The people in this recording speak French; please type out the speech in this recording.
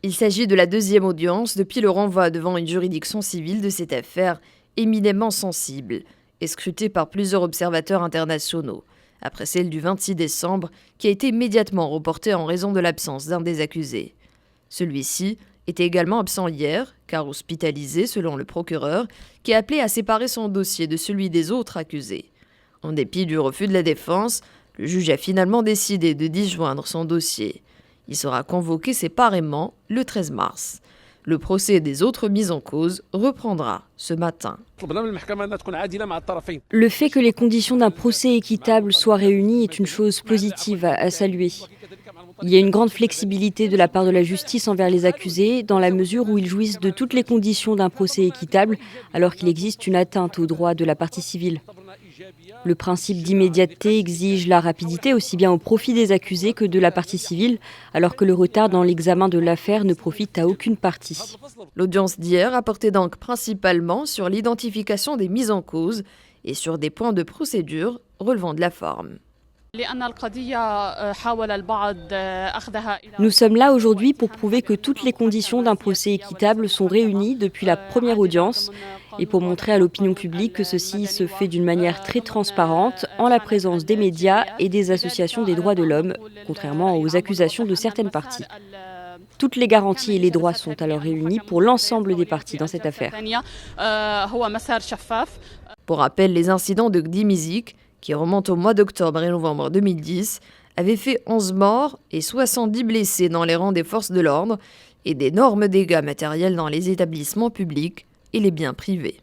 Il s'agit de la deuxième audience depuis le renvoi devant une juridiction civile de cette affaire éminemment sensible et scrutée par plusieurs observateurs internationaux, après celle du 26 décembre qui a été immédiatement reportée en raison de l'absence d'un des accusés. Celui-ci était également absent hier, car hospitalisé selon le procureur, qui a appelé à séparer son dossier de celui des autres accusés. En dépit du refus de la défense, le juge a finalement décidé de disjoindre son dossier. Il sera convoqué séparément le 13 mars. Le procès des autres mises en cause reprendra ce matin. Le fait que les conditions d'un procès équitable soient réunies est une chose positive à saluer. Il y a une grande flexibilité de la part de la justice envers les accusés, dans la mesure où ils jouissent de toutes les conditions d'un procès équitable, alors qu'il existe une atteinte aux droits de la partie civile. Le principe d'immédiateté exige la rapidité aussi bien au profit des accusés que de la partie civile, alors que le retard dans l'examen de l'affaire ne profite à aucune partie. L'audience d'hier a porté donc principalement sur l'identification des mises en cause et sur des points de procédure relevant de la forme. Nous sommes là aujourd'hui pour prouver que toutes les conditions d'un procès équitable sont réunies depuis la première audience et pour montrer à l'opinion publique que ceci se fait d'une manière très transparente en la présence des médias et des associations des droits de l'homme, contrairement aux accusations de certaines parties. Toutes les garanties et les droits sont alors réunis pour l'ensemble des parties dans cette affaire. Pour rappel, les incidents de Gdimizik, qui remontent au mois d'octobre et novembre 2010, avaient fait 11 morts et 70 blessés dans les rangs des forces de l'ordre et d'énormes dégâts matériels dans les établissements publics et les biens privés.